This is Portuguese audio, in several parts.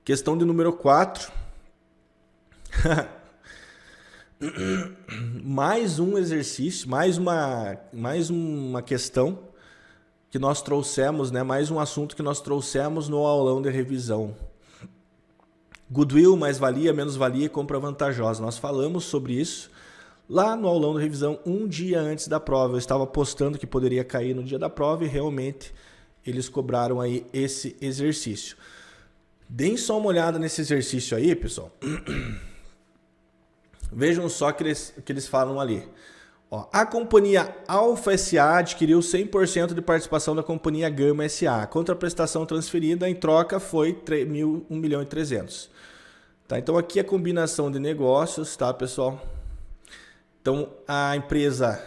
Questão de número 4. Mais um exercício, mais uma questão que nós trouxemos, né? Mais um assunto que nós trouxemos no aulão de revisão. Goodwill, mais-valia, menos-valia e compra vantajosa. Nós falamos sobre isso lá no aulão de revisão um dia antes da prova. Eu estava apostando que poderia cair no dia da prova e realmente eles cobraram aí esse exercício. Deem só uma olhada nesse exercício aí, pessoal. Vejam só que eles falam ali. Ó, a companhia Alfa SA adquiriu 100% de participação da companhia Gama SA. A contraprestação transferida em troca foi 1.300.000. Tá, então aqui a combinação de negócios, tá, pessoal? Então a empresa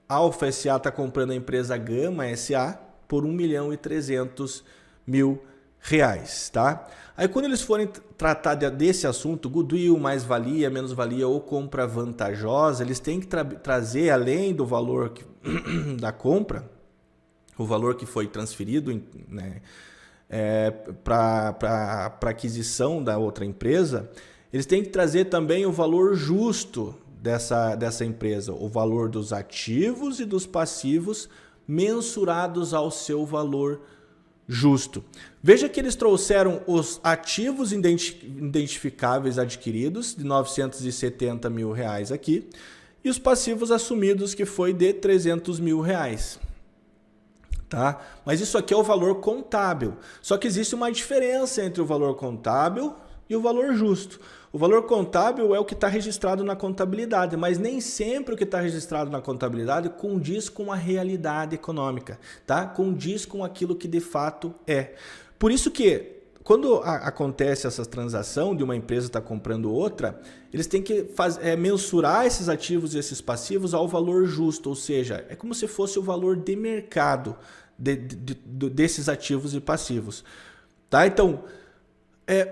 Alfa SA está comprando a empresa Gama SA por 1.300.000 reais, tá? Aí quando eles forem tratar desse assunto, goodwill, mais-valia, menos-valia ou compra vantajosa, eles têm que trazer, além do valor da compra, o valor que foi transferido, né, para aquisição da outra empresa, eles têm que trazer também o valor justo dessa empresa, o valor dos ativos e dos passivos mensurados ao seu valor justo. Veja que eles trouxeram os ativos identificáveis adquiridos de 970 mil reais aqui e os passivos assumidos que foi de 300 mil reais. Tá? Mas isso aqui é o valor contábil. Só que existe uma diferença entre o valor contábil e o valor justo. O valor contábil é o que está registrado na contabilidade, mas nem sempre o que está registrado na contabilidade condiz com a realidade econômica, tá? Condiz com aquilo que de fato é. Por isso que, quando acontece essa transação de uma empresa estar comprando outra, eles têm que mensurar esses ativos e esses passivos ao valor justo, ou seja, é como se fosse o valor de mercado desses ativos e passivos. Tá? Então,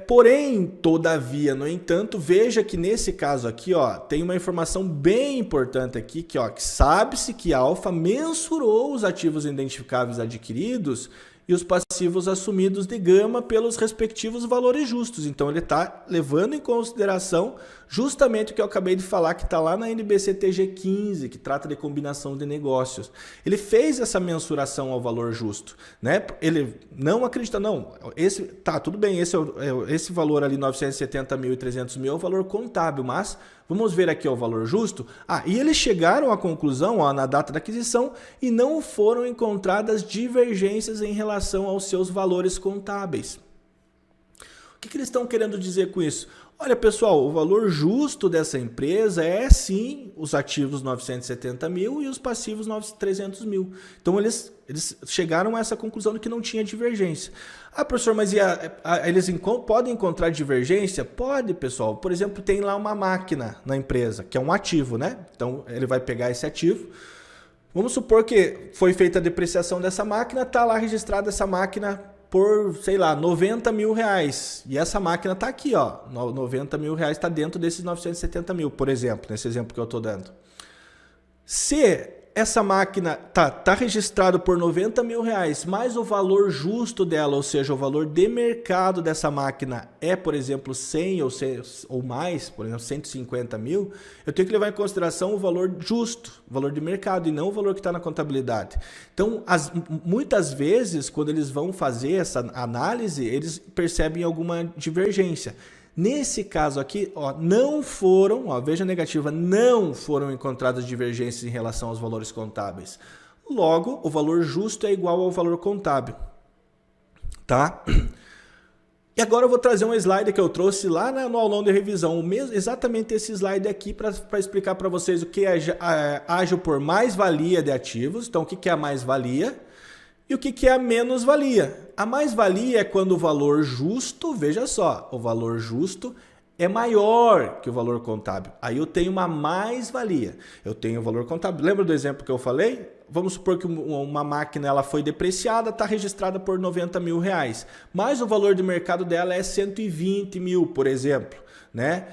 porém, todavia, no entanto, veja que nesse caso aqui, ó, tem uma informação bem importante aqui, que sabe-se que a Alfa mensurou os ativos identificáveis adquiridos e os passivos assumidos de Gama pelos respectivos valores justos. Então, ele está levando em consideração justamente o que eu acabei de falar, que está lá na NBCTG 15, que trata de combinação de negócios. Ele fez essa mensuração ao valor justo, né? Ele não acredita, não, tudo bem, esse valor ali, 970 mil e 300 mil, é o valor contábil, mas vamos ver aqui o valor justo. E eles chegaram à conclusão, na data da aquisição, e não foram encontradas divergências em relação aos seus valores contábeis. O que eles estão querendo dizer com isso? Olha, pessoal, o valor justo dessa empresa é sim os ativos 970 mil e os passivos 300 mil. Então eles chegaram a essa conclusão de que não tinha divergência. Professor, mas eles podem encontrar divergência? Pode, pessoal. Por exemplo, tem lá uma máquina na empresa, que é um ativo, né? Então ele vai pegar esse ativo. Vamos supor que foi feita a depreciação dessa máquina, está lá registrada essa máquina por, sei lá, 90 mil reais. E essa máquina está aqui, ó, 90 mil reais está dentro desses 970 mil, por exemplo, nesse exemplo que eu estou dando. Se essa máquina tá registrado por 90 mil reais, mas o valor justo dela, ou seja, o valor de mercado dessa máquina é, por exemplo, 100 ou mais, por exemplo, 150 mil, eu tenho que levar em consideração o valor justo, o valor de mercado, e não o valor que está na contabilidade. Então, muitas vezes, quando eles vão fazer essa análise, eles percebem alguma divergência. Nesse caso aqui, veja a negativa, não foram encontradas divergências em relação aos valores contábeis. Logo, o valor justo é igual ao valor contábil. Tá? E agora eu vou trazer um slide que eu trouxe lá no aulão de revisão, exatamente esse slide aqui para explicar para vocês o que é ágil por mais-valia de ativos. Então, o que é a mais-valia? E o que é a menos-valia? A mais-valia é quando o valor justo, veja só, o valor justo é maior que o valor contábil. Aí eu tenho uma mais-valia. Eu tenho o valor contábil. Lembra do exemplo que eu falei? Vamos supor que uma máquina ela foi depreciada, está registrada por 90 mil reais. Mas o valor de mercado dela é 120 mil, por exemplo, né?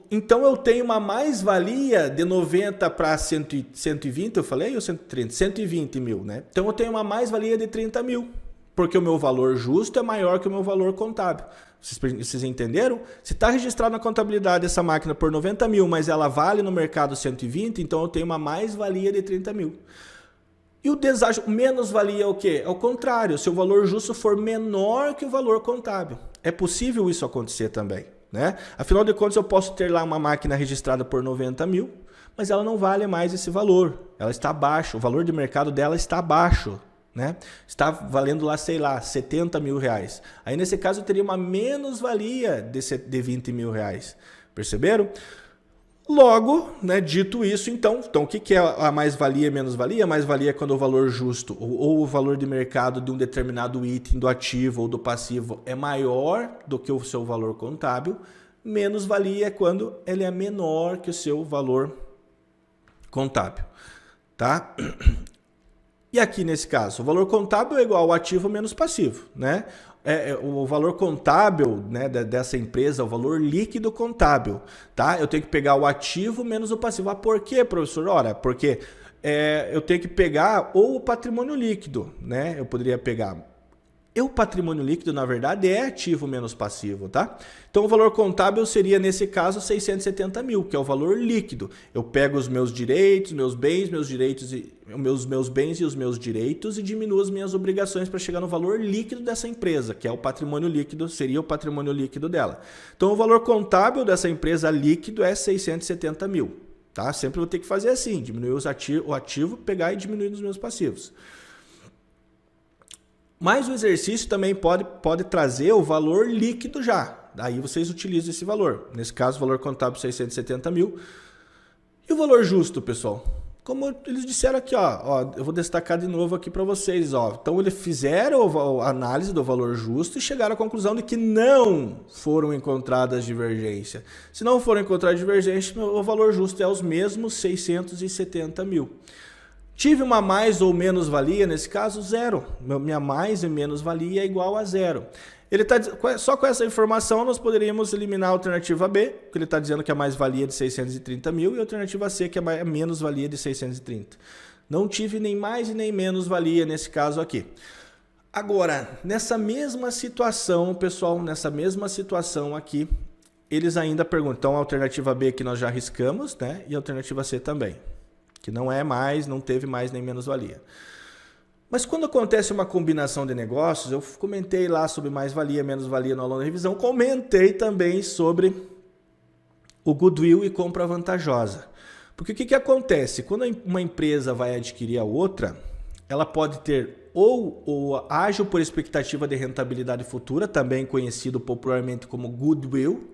Então eu tenho uma mais-valia de 90 para 120, eu falei, ou 130? 120 mil, né? Então eu tenho uma mais-valia de 30 mil, Porque o meu valor justo é maior que o meu valor contábil. Vocês entenderam? Se está registrado na contabilidade essa máquina por 90 mil, mas ela vale no mercado 120, então eu tenho uma mais-valia de 30 mil. E o menos-valia é o quê? É o contrário, se o valor justo for menor que o valor contábil. É possível isso acontecer também, né? Afinal de contas, eu posso ter lá uma máquina registrada por 90 mil, mas ela não vale mais esse valor. Ela está abaixo, o valor de mercado dela está abaixo, né? Está valendo lá, sei lá, 70 mil reais. Aí nesse caso eu teria uma menos-valia de 20 mil reais. Perceberam? Logo, né, dito isso, então o que é a mais-valia e menos-valia? A mais-valia é quando o valor justo ou o valor de mercado de um determinado item do ativo ou do passivo é maior do que o seu valor contábil. Menos-valia é quando ele é menor que o seu valor contábil, tá? E aqui nesse caso, o valor contábil é igual ao ativo menos passivo, né? O valor contábil, né, dessa empresa, o valor líquido contábil, tá? Eu tenho que pegar o ativo menos o passivo. Ah, por quê, professor? Ora, porque eu tenho que pegar ou o patrimônio líquido, né? Eu poderia pegar... O patrimônio líquido, na verdade, é ativo menos passivo, tá? Então, o valor contábil seria, nesse caso, 670 mil, que é o valor líquido. Eu pego os meus direitos, meus bens e os meus direitos e diminuo as minhas obrigações para chegar no valor líquido dessa empresa, que é o patrimônio líquido, seria o patrimônio líquido dela. Então, o valor contábil dessa empresa líquido é 670 mil, tá? Sempre vou ter que fazer assim, diminuir o ativo, pegar e diminuir os meus passivos. Mas o exercício também pode trazer o valor líquido já. Daí vocês utilizam esse valor. Nesse caso, o valor contábil 670 mil. E o valor justo, pessoal? Como eles disseram aqui, ó, eu vou destacar de novo aqui para vocês. Ó. Então, eles fizeram a análise do valor justo e chegaram à conclusão de que não foram encontradas divergências. Se não foram encontradas divergências, o valor justo é os mesmos 670 mil. Tive uma mais ou menos valia, nesse caso, zero. Minha mais e menos valia é igual a zero. Só com essa informação nós poderíamos eliminar a alternativa B, que ele está dizendo que a mais-valia é de 630 mil, e a alternativa C, que é a menos-valia de 630. Não tive nem mais e nem menos valia nesse caso aqui. Agora, nessa mesma situação, pessoal, nessa mesma situação aqui, eles ainda perguntam, então a alternativa B que nós já arriscamos, né? E a alternativa C também. Que não é mais, não teve mais nem menos valia. Mas quando acontece uma combinação de negócios, eu comentei lá sobre mais-valia, menos-valia na aula de revisão, comentei também sobre o goodwill e compra vantajosa. Porque o que acontece? Quando uma empresa vai adquirir a outra, ela pode ter ou ágio por expectativa de rentabilidade futura, também conhecido popularmente como goodwill,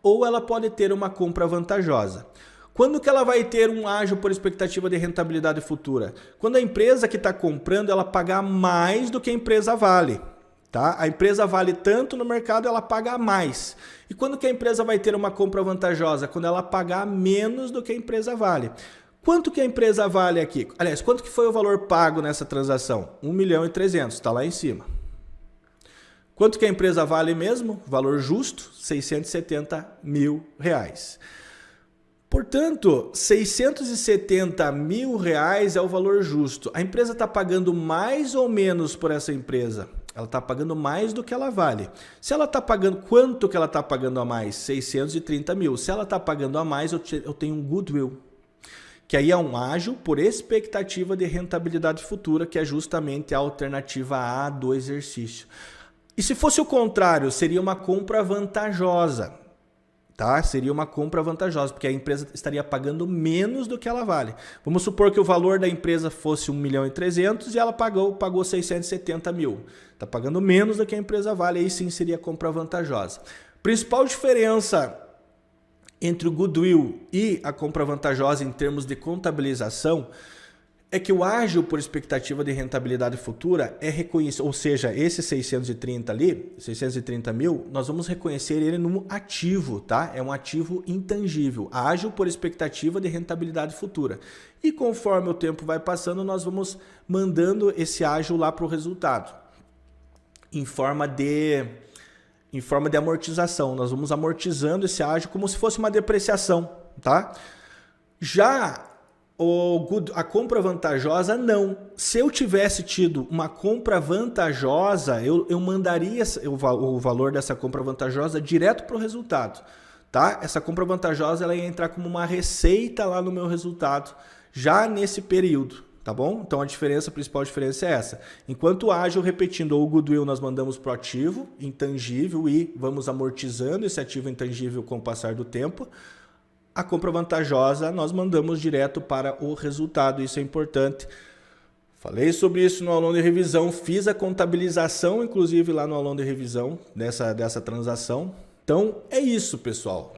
ou ela pode ter uma compra vantajosa. Quando que ela vai ter um ágio por expectativa de rentabilidade futura? Quando a empresa que está comprando, ela pagar mais do que a empresa vale. Tá? A empresa vale tanto no mercado, ela paga mais. E quando que a empresa vai ter uma compra vantajosa? Quando ela pagar menos do que a empresa vale. Quanto que a empresa vale aqui? Aliás, quanto que foi o valor pago nessa transação? 1.300.000, está lá em cima. Quanto que a empresa vale mesmo? Valor justo, 670 mil reais. Portanto, 670 mil reais é o valor justo. A empresa está pagando mais ou menos por essa empresa? Ela está pagando mais do que ela vale. Se ela está pagando, quanto que ela está pagando a mais? 630 mil. Se ela está pagando a mais, eu tenho um goodwill. Que aí é um ágio por expectativa de rentabilidade futura, que é justamente a alternativa A do exercício. E se fosse o contrário, seria uma compra vantajosa. Tá? Seria uma compra vantajosa, porque a empresa estaria pagando menos do que ela vale. Vamos supor que o valor da empresa fosse 1.300.000 e ela pagou 670 mil. Está pagando menos do que a empresa vale, aí sim seria compra vantajosa. Principal diferença entre o goodwill e a compra vantajosa em termos de contabilização é que o ágio por expectativa de rentabilidade futura é reconhecido, ou seja, esse 630 mil, nós vamos reconhecer ele num ativo, tá? É um ativo intangível, ágio por expectativa de rentabilidade futura. E conforme o tempo vai passando, nós vamos mandando esse ágio lá para o resultado, em forma de amortização. Nós vamos amortizando esse ágio como se fosse uma depreciação, tá? Já A compra vantajosa, não. Se eu tivesse tido uma compra vantajosa, eu mandaria o valor dessa compra vantajosa direto para o resultado. Tá? Essa compra vantajosa ela ia entrar como uma receita lá no meu resultado, já nesse período. Tá bom? Então a principal diferença é essa. Enquanto ágil, repetindo, o goodwill nós mandamos para o ativo intangível e vamos amortizando esse ativo intangível com o passar do tempo. A compra vantajosa nós mandamos direto para o resultado, isso é importante. Falei sobre isso no aulão de revisão, fiz a contabilização, inclusive lá no aulão de revisão dessa transação. Então é isso, pessoal.